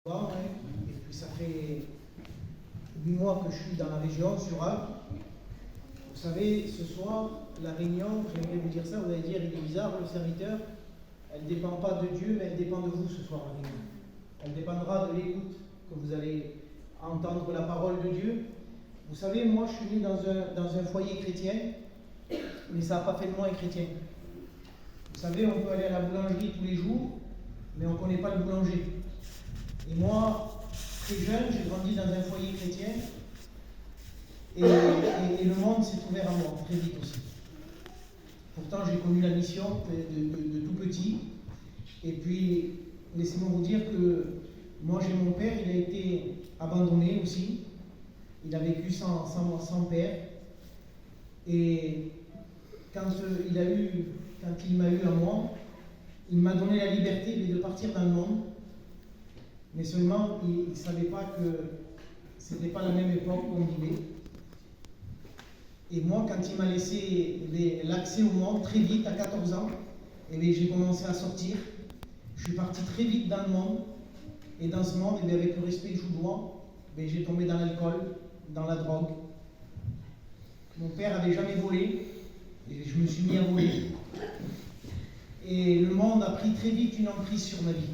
Et puis ça fait 8 mois que je suis dans la région, sur Arles. Vous savez, ce soir, la réunion, j'aimerais vous dire ça, vous allez dire, il est bizarre, le serviteur, elle ne dépend pas de Dieu, mais elle dépend de vous ce soir, la réunion. Elle dépendra de l'écoute que vous allez entendre la parole de Dieu. Vous savez, moi, je suis né dans un foyer chrétien, mais ça n'a pas fait de moi un chrétien. Vous savez, on peut aller à la boulangerie tous les jours, mais on ne connaît pas le boulanger. Et moi, très jeune, j'ai grandi dans un foyer chrétien, et le monde s'est ouvert à moi, très vite aussi. Pourtant, j'ai connu la mission de tout petit. Et puis, laissez-moi vous dire que moi, j'ai mon père, il a été abandonné aussi. Il a vécu sans père. Et quand il m'a eu à moi, il m'a donné la liberté de partir dans le monde. Mais seulement, il ne savait pas que ce n'était pas la même époque qu'on vivait. Et moi, quand il m'a laissé l'accès au monde, très vite, à 14 ans, j'ai commencé à sortir. Je suis parti très vite dans le monde. Et dans ce monde, avec le respect que je vous dois, j'ai tombé dans l'alcool, dans la drogue. Mon père n'avait jamais volé, et je me suis mis à voler. Et le monde a pris très vite une emprise sur ma vie.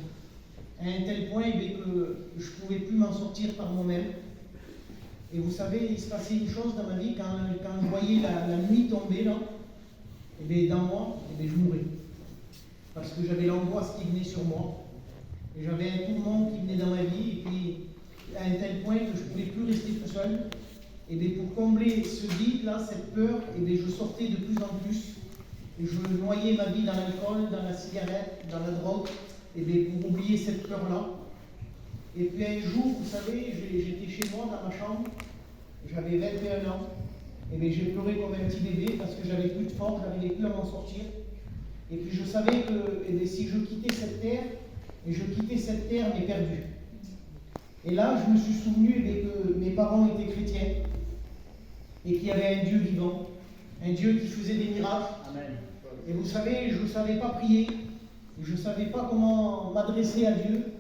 À un tel point que je ne pouvais plus m'en sortir par moi-même. Et vous savez, il se passait une chose dans ma vie, quand je voyais la nuit tomber, là, dans moi, je mourais. Parce que j'avais l'angoisse qui venait sur moi. Et j'avais un tourment qui venait dans ma vie, et puis à un tel point que je ne pouvais plus rester tout seul. Et pour combler ce vide-là, cette peur, je sortais de plus en plus. Et je noyais ma vie dans l'alcool, dans la cigarette, dans la drogue, pour oublier cette peur-là. Et puis un jour, vous savez, j'étais chez moi dans ma chambre, j'avais 21 ans, j'ai pleuré comme un petit bébé parce que j'avais plus de force, j'avais plus à m'en sortir. Et puis je savais que si je quittais cette terre, mais perdue. Et là, je me suis souvenu que mes parents étaient chrétiens et qu'il y avait un Dieu vivant, un Dieu qui faisait des miracles. Amen. Et vous savez, je ne savais pas prier, je ne savais pas comment m'adresser à Dieu,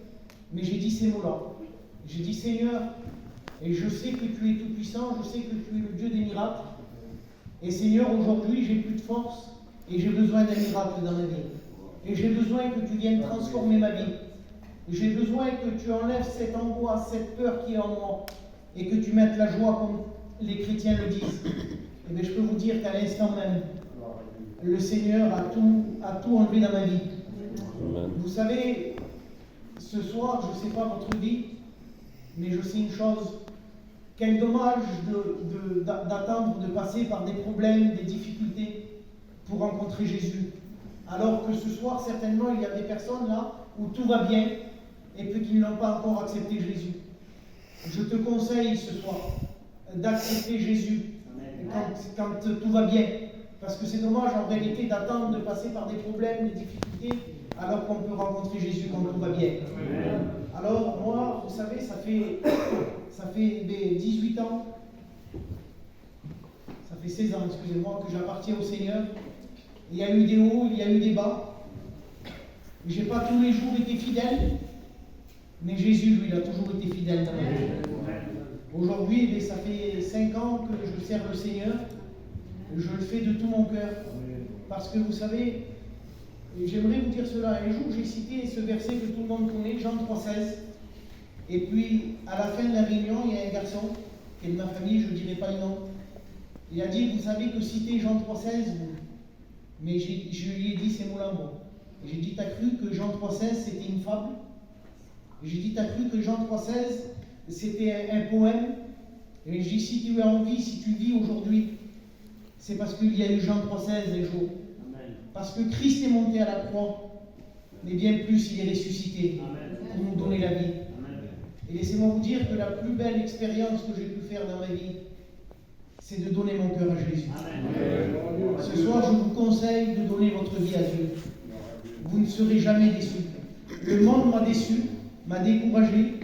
mais j'ai dit ces mots-là. J'ai dit, Seigneur, et je sais que tu es tout-puissant, je sais que tu es le Dieu des miracles. Et Seigneur, aujourd'hui, j'ai plus de force et j'ai besoin d'un miracle dans ma vie. Et j'ai besoin que tu viennes transformer ma vie. J'ai besoin que tu enlèves cette angoisse, cette peur qui est en moi, et que tu mettes la joie comme les chrétiens le disent. Et je peux vous dire qu'à l'instant même, le Seigneur a tout enlevé dans ma vie. Amen. Vous savez, ce soir, je ne sais pas votre vie, mais je sais une chose. Quel dommage d'attendre de passer par des problèmes, des difficultés pour rencontrer Jésus. Alors que ce soir, certainement, il y a des personnes là où tout va bien et puis qui n'ont pas encore accepté Jésus. Je te conseille ce soir d'accepter Jésus quand tout va bien. Parce que c'est dommage en réalité d'attendre de passer par des problèmes, des difficultés, alors qu'on peut rencontrer Jésus quand tout va bien. Alors moi, vous savez, ça fait 18 ans, ça fait 16 ans, excusez-moi, que j'appartiens au Seigneur. Il y a eu des hauts, il y a eu des bas. Je n'ai pas tous les jours été fidèle, mais Jésus, lui, il a toujours été fidèle dans ma vie. Aujourd'hui, ça fait 5 ans que je sers le Seigneur. Je le fais de tout mon cœur. Parce que vous savez, j'aimerais vous dire cela. Un jour, j'ai cité ce verset que tout le monde connaît, Jean 3,16. Et puis, à la fin de la réunion, il y a un garçon qui est de ma famille, je ne dirai pas le nom. Il a dit, vous savez que citer Jean 3,16, mais je lui ai dit ces mots-là, moi. Et j'ai dit, t'as cru que Jean 3,16 c'était une fable? Et j'ai dit, t'as cru que Jean 3,16 c'était un poème? Et j'ai dit, si tu as envie, si tu vis aujourd'hui, c'est parce qu'il y a eu Jean 3,16 un jour. Amen. Parce que Christ est monté à la croix, mais bien plus, il est ressuscité. Amen. Pour nous donner la vie. Amen. Et laissez-moi vous dire que la plus belle expérience que j'ai pu faire dans ma vie, c'est de donner mon cœur à Jésus. Amen. Ce soir, je vous conseille de donner votre vie à Dieu. Vous ne serez jamais déçus. Le monde m'a déçu, m'a découragé,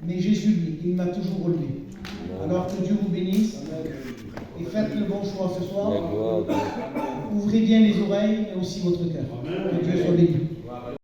mais Jésus, lui, il m'a toujours relevé. Alors que Dieu vous bénisse. Et faites le bon choix ce soir. Ouvrez bien les oreilles et aussi votre cœur. Que Dieu soit béni.